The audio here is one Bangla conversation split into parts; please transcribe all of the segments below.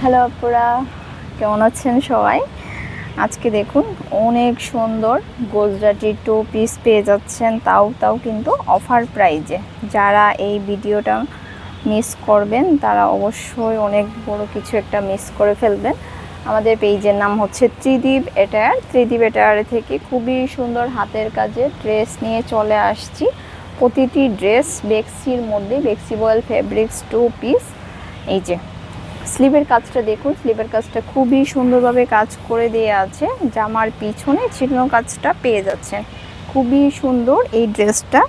হ্যালো আপুরা, কেমন আছেন সবাই? আজকে দেখুন অনেক সুন্দর গুজরাটি টু পিস পেয়ে যাচ্ছেন, তাও কিন্তু অফার প্রাইজে। যারা এই ভিডিওটা মিস করবেন তারা অবশ্যই অনেক বড় কিছু একটা মিস করে ফেলবেন। আমাদের পেজের নাম হচ্ছে ত্রিদীপ এটায়ার। ত্রিদীপ এটায়ার থেকে খুবই সুন্দর হাতের কাজে ড্রেস নিয়ে চলে আসছি। প্রতিটি ড্রেস বেক্সির মধ্যে, বেক্সি বয়েল ফেব্রিক্স টু পিস। এই যে স্লিভের কাজটা দেখুন, স্লিভের কাজটা খুবই সুন্দরভাবে কাজ করে দেওয়া আছে। জামার পিছনে চিহ্ন কাজটা পেয়ে যাচ্ছেন, খুবই সুন্দর এই ড্রেসটা।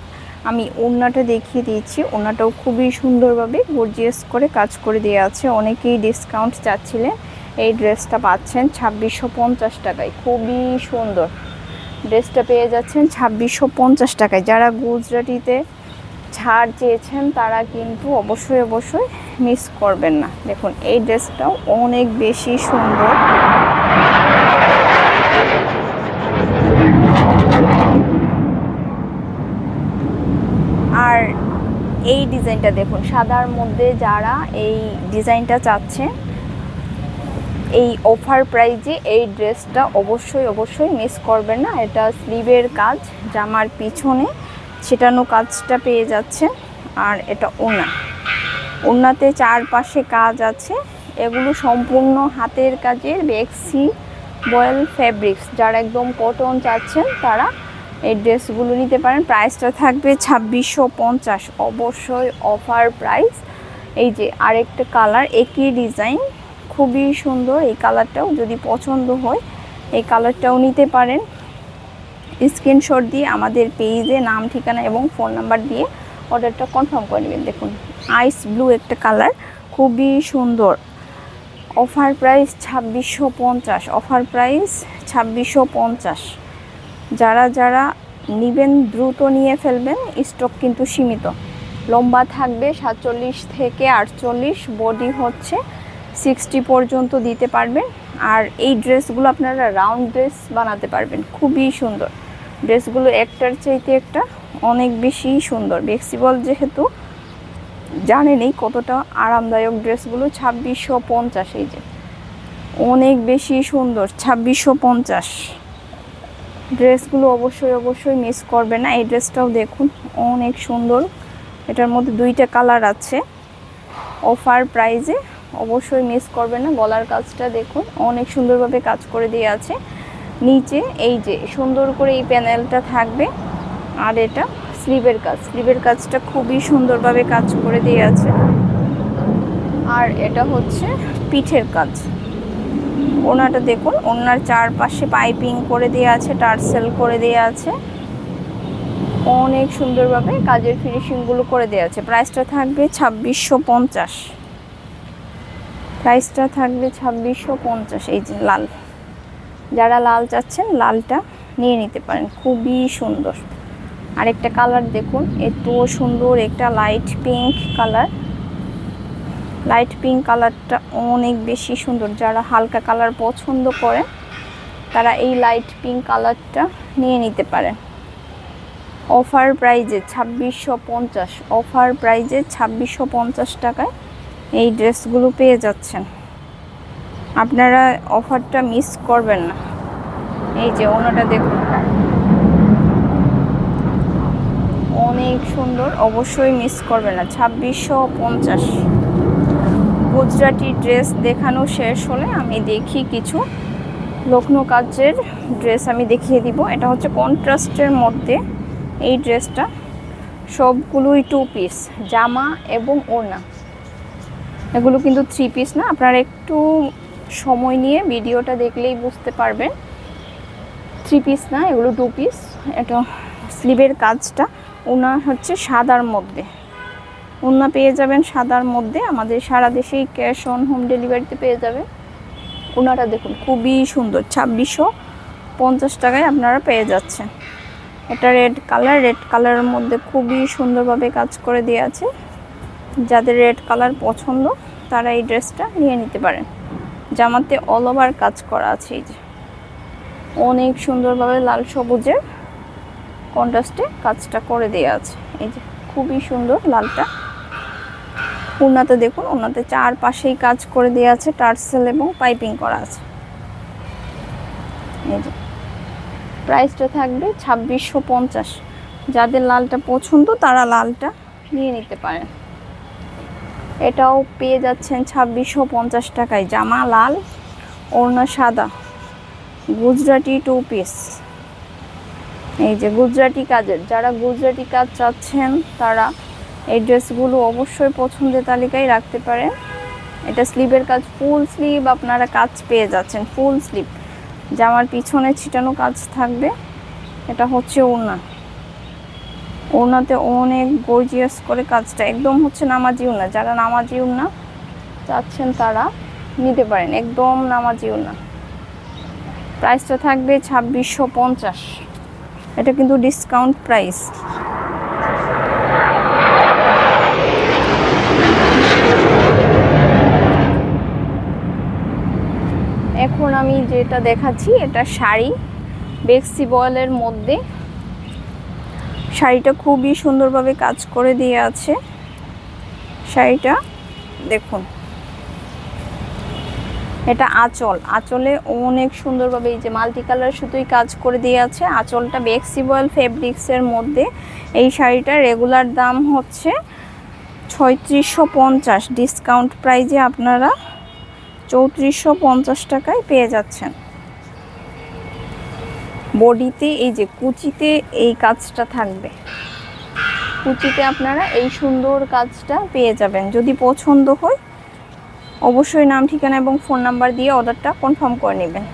আমি ওড়নাটা দেখিয়ে দিয়েছি, ওড়নাটাও খুবই সুন্দরভাবে গর্জিয়াস করে কাজ করে দেওয়া আছে। অনেকেই ডিসকাউন্ট চাচ্ছিলেন, এই ড্রেসটা পাচ্ছেন 2650 টাকায়। খুবই সুন্দর ড্রেসটা পেয়ে যাচ্ছেন 2650 টাকায়। যারা গুজরাটিতে ছাড় চেয়েছেন তারা কিন্তু অবশ্যই মিস করবেন না। দেখুন এই ড্রেসটাও অনেক বেশি সুন্দর। আর এই ডিজাইনটা দেখুন, সাদার মধ্যে যারা এই ডিজাইনটা চাচ্ছেন এই অফার প্রাইজে এই ড্রেসটা অবশ্যই মিস করবেন না। এটা স্লিভের কাজ, জামার পিছনে ছিটানো কাজটা পেয়ে যাচ্ছে। আর এটা ওড়নাতে চারপাশে কাজ আছে। এগুলো সম্পূর্ণ হাতের কাজের বেক্সি বয়েল ফেব্রিক্স। যারা একদম কটন চাচ্ছেন তারা এই ড্রেসগুলো নিতে পারেন। প্রাইসটা থাকবে 2650, অবশ্যই অফার প্রাইস। এই যে আরেকটা কালার, একই ডিজাইন, খুবই সুন্দর। এই কালারটাও যদি পছন্দ হয় এই কালারটাও নিতে পারেন। স্ক্রিনশট দিয়ে আমাদের পেজে নাম, ঠিকানা এবং ফোন নাম্বার দিয়ে অর্ডারটা কনফার্ম করে নেবেন। দেখুন আইস ব্লু একটা কালার, খুবই সুন্দর। Offer price 2650, offer price 2650। যারা নেবেন দ্রুত নিয়ে ফেলবেন, স্টক কিন্তু সীমিত। লম্বা থাকবে 47 থেকে 48, বডি হচ্ছে 60 পর্যন্ত দিতে পারবেন। আর এই ড্রেসগুলো আপনারা রাউন্ড ড্রেস বানাতে পারবেন, খুবই সুন্দর ড্রেসগুলো, একটার চাইতে একটা অনেক বেশি সুন্দর। ফ্লেক্সিবল যেহেতু জানেনই কতটা আরামদায়ক ড্রেসগুলো। 2650, এই যে অনেক বেশি সুন্দর 2650 ড্রেসগুলো অবশ্যই মিস করবে না। এই ড্রেসটাও দেখুন অনেক সুন্দর, এটার মধ্যে দুইটা কালার আছে। অফার প্রাইজে অবশ্যই মিস করবে না। গলার কাজটা দেখুন অনেক সুন্দরভাবে কাজ করে দিয়ে আছে। নিচে এই যে সুন্দর করে এই প্যানেলটা থাকবে। আর এটা স্লিভের কাজ, স্লিভের কাজটা খুবই সুন্দরভাবে কাজ করে দিয়ে আছে। আর এটা হচ্ছে পিঠের কাজ। ওড়নাটা দেখুন, ওড়নার চারপাশে পাইপিং করে দেওয়া আছে, টার্সেল করে দেওয়া আছে, অনেক সুন্দরভাবে কাজের ফিনিশিংগুলো করে দেওয়া আছে। প্রাইসটা থাকবে 2650, প্রাইসটা থাকবে 2650। এই যে লাল, যারা লাল চাচ্ছেন লালটা নিয়ে নিতে পারেন, খুবই সুন্দর। আরেকটা কালার দেখুন, এতও সুন্দর একটা light pink colour. Light pink কালারটা অনেক বেশি সুন্দর। যারা হালকা কালার পছন্দ করেন তারা এই লাইট পিঙ্ক কালারটা নিয়ে নিতে পারেন। অফার প্রাইজে 2650, অফার প্রাইজে 2650 টাকায় এই ড্রেসগুলো পেয়ে যাচ্ছেন। আপনারা অফারটা মিস করবেন না। এই যে ওনাটা দেখুন অনেক সুন্দর, অবশ্যই মিস করবেন না। 2650। গুজরাটি ড্রেস দেখানো শেষ হলে আমি দেখি কিছু লখনৌ কাজের ড্রেস আমি দেখিয়ে দিব। এটা হচ্ছে কন্ট্রাস্টের মধ্যে এই ড্রেসটা, সবগুলোই টু পিস, জামা এবং ওড়না। এগুলো কিন্তু থ্রি পিস না, আপনারা একটু সময় নিয়ে ভিডিওটা দেখলেই বুঝতে পারবেন। থ্রি পিস না, এগুলো টু পিস। এটা স্লিভের কাজটা, ওড়না হচ্ছে সাদার মধ্যে, ওড়না পেয়ে যাবেন সাদার মধ্যে। আমাদের সারা দেশেই ক্যাশ অন হোম ডেলিভারিতে পেয়ে যাবেন। ওড়নাটা দেখুন খুবই সুন্দর, 2650 টাকায় আপনারা পেয়ে যাচ্ছেন। এটা রেড কালার, রেড কালারের মধ্যে খুবই সুন্দরভাবে কাজ করে দেওয়া আছে। যাদের রেড কালার পছন্দ তারা এই ড্রেসটা নিয়ে নিতে পারেন। জামাতে অল ওভার কাজ করা আছে, এই যে অনেক সুন্দরভাবে লাল সবুজের কন্ট্রাস্টে কাজটা করে দেওয়া আছে। এই যে খুবই সুন্দর লালটা। ওড়নাতে দেখুন, ওড়নাতে চারপাশেই কাজ করে দেওয়া আছে, টার্সেল এবং পাইপিং করা আছে। এই যে প্রাইসটা থাকবে 2650। যাদের লালটা পছন্দ তারা লালটা নিয়ে নিতে পারেন। এটাও পেয়ে যাচ্ছেন 2650 টাকায়। জামা লাল, ওড়না সাদা, গুজরাটি 2 পিস। এই যে গুজরাটি কাজের, যারা গুজরাটি কাজ চাচ্ছেন তারা এই ড্রেসগুলো অবশ্যই পছন্দের তালিকায় রাখতে পারেন। এটা স্লিভের কাজ, ফুল স্লিভ আপনারা কাজ পেয়ে যাচ্ছেন, ফুল স্লিভ। জামার পিছনে ছিটানো কাজ থাকবে। এটা হচ্ছে ওড়না, ওড়নাতে অনেক গর্জিয়াস করে কাজটা, একদম হচ্ছে নামাজি ওড়না। যারা নামাজি ওড়না চাচ্ছেন তারা নিতে পারেন, একদম নামাজি ওড়না। প্রাইসটা থাকবে 2650। এটা কিন্তু ডিসকাউন্ট প্রাইস। এখন আমি যেটা দেখাচ্ছি এটা শাড়ি, বেক্সি বয়েলের মধ্যে। শাড়িটা খুবই সুন্দরভাবে কাজ করে দিয়ে আছে। শাড়িটা দেখুন, এটা আঁচল, আঁচলে অনেক সুন্দরভাবে এই যে মাল্টি কালার সুতোই কাজ করে দিয়ে আছে। আঁচলটা বেক্সি বয়েল ফেব্রিক্সের মধ্যে। এই শাড়িটার রেগুলার দাম হচ্ছে 3650, ডিসকাউন্ট প্রাইজে আপনারা 3450 টাকায় পেয়ে যাচ্ছেন। বডিতে এই যে কুচিতে এই কাজটা থাকবে, কুচিতে আপনারা এই সুন্দর কাজটা পেয়ে যাবেন। যদি পছন্দ হয় অবশ্যই নাম, ঠিকানা এবং ফোন নাম্বার দিয়ে অর্ডারটা কনফার্ম করে নেবেন।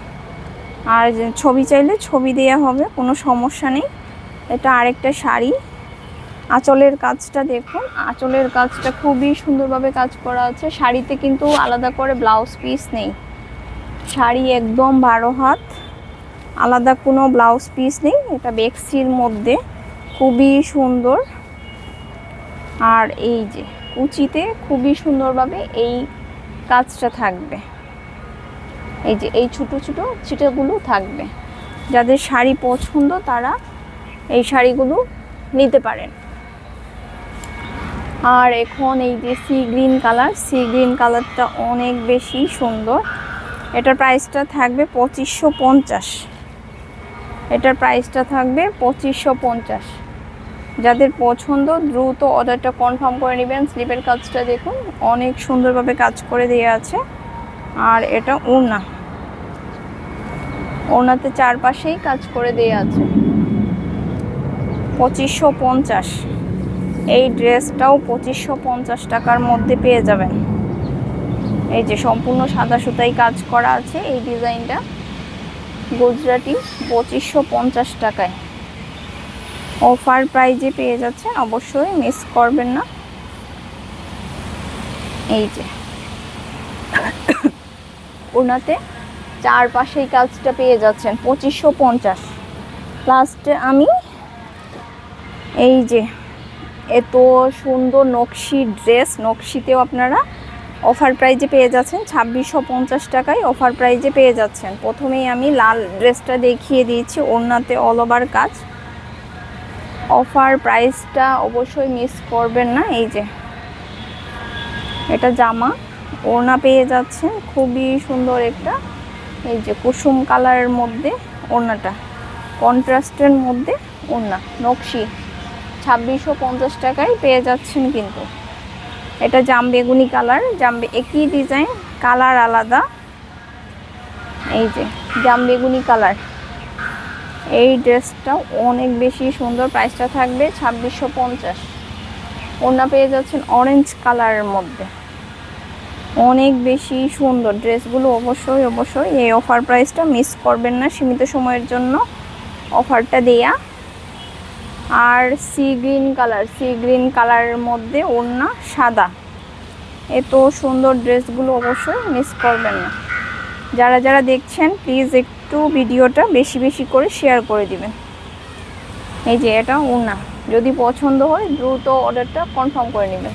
আর ছবি চাইলে ছবি দেওয়া হবে, কোনো সমস্যা নেই। এটা আরেকটা শাড়ি, আঁচলের কাজটা দেখুন, আঁচলের কাজটা খুবই সুন্দরভাবে কাজ করা আছে। শাড়িতে কিন্তু আলাদা করে ব্লাউজ পিস নেই, শাড়ি একদম 12 হাত, আলাদা কোনো ব্লাউজ পিস নেই। এটা বেক্সির মধ্যে খুবই সুন্দর। আর এই যে কুচিতে খুবই সুন্দরভাবে এই কাজটা থাকবে, এই যে এই ছোট ছোট ছিটেগুলো থাকবে। যাদের শাড়ি পছন্দ তারা এই শাড়িগুলো নিতে পারেন। আর এখন এই যে C green colour, sea green কালারটা অনেক বেশি সুন্দর। এটার প্রাইসটা থাকবে 2550। এটার প্রাইসটা থাকবে 2550। যাদের পছন্দ দ্রুত অর্ডারটা কনফার্ম করে নেবেন। স্লিপের কাজটা দেখুন, অনেক সুন্দরভাবে কাজ করে দেওয়া আছে। আর এটা ওড়না, ওড়নাতে চারপাশেই কাজ করে দেওয়া আছে। 2550। এই ড্রেসটাও 2550 টাকার মধ্যে পেয়ে যাবেন। এই যে সম্পূর্ণ সাদা সুতায় কাজ করা আছে। এই ডিজাইনটা গুজরাটি 2550 টাকায় অফার প্রাইজে পেয়ে যাচ্ছেন, অবশ্যই মিস করবেন না। এই যে ওনাতে চারপাশেই কাজটা পেয়ে যাচ্ছেন 2550। লাস্টে আমি এই যে এত সুন্দর নকশি ড্রেস, নকশিতেও আপনারা অফার প্রাইজে পেয়ে যাচ্ছেন 2650 টাকায় অফার প্রাইজে পেয়ে যাচ্ছেন। প্রথমেই আমি লাল ড্রেসটা দেখিয়ে দিয়েছি, ওড়নাতে অল ওভার কাজ। অফার প্রাইসটা অবশ্যই মিস করবেন না। এই যে এটা জামা, ওড়না পেয়ে যাচ্ছেন খুবই সুন্দর একটা, এই যে কুসুম কালারের মধ্যে ওড়নাটা, কন্ট্রাস্টের মধ্যে ওড়না নকশি 2650 টাকায় পেয়ে যাচ্ছেন। কিন্তু এটা জাম বেগুনি কালার, একই ডিজাইন, কালার আলাদা। এই যে জাম বেগুনি কালার, এই ড্রেসটাও অনেক বেশি সুন্দর। প্রাইসটা থাকবে 2650। ওড়না পেয়ে যাচ্ছেন অরেঞ্জ কালারের মধ্যে, অনেক বেশি সুন্দর ড্রেসগুলো। অবশ্যই অবশ্যই এই অফার প্রাইসটা মিস করবেন না, সীমিত সময়ের জন্য অফারটা দেয়া। আর sea green colour, sea green কালারের মধ্যে ওড়না সাদা, এত সুন্দর ড্রেসগুলো অবশ্যই মিস করবেন না। যারা যারা দেখছেন প্লিজ একটু ভিডিওটা বেশি বেশি করে শেয়ার করে দিবেন। এই যে এটা ওড়না, যদি পছন্দ হয় দ্রুত অর্ডারটা কনফার্ম করে নেবেন।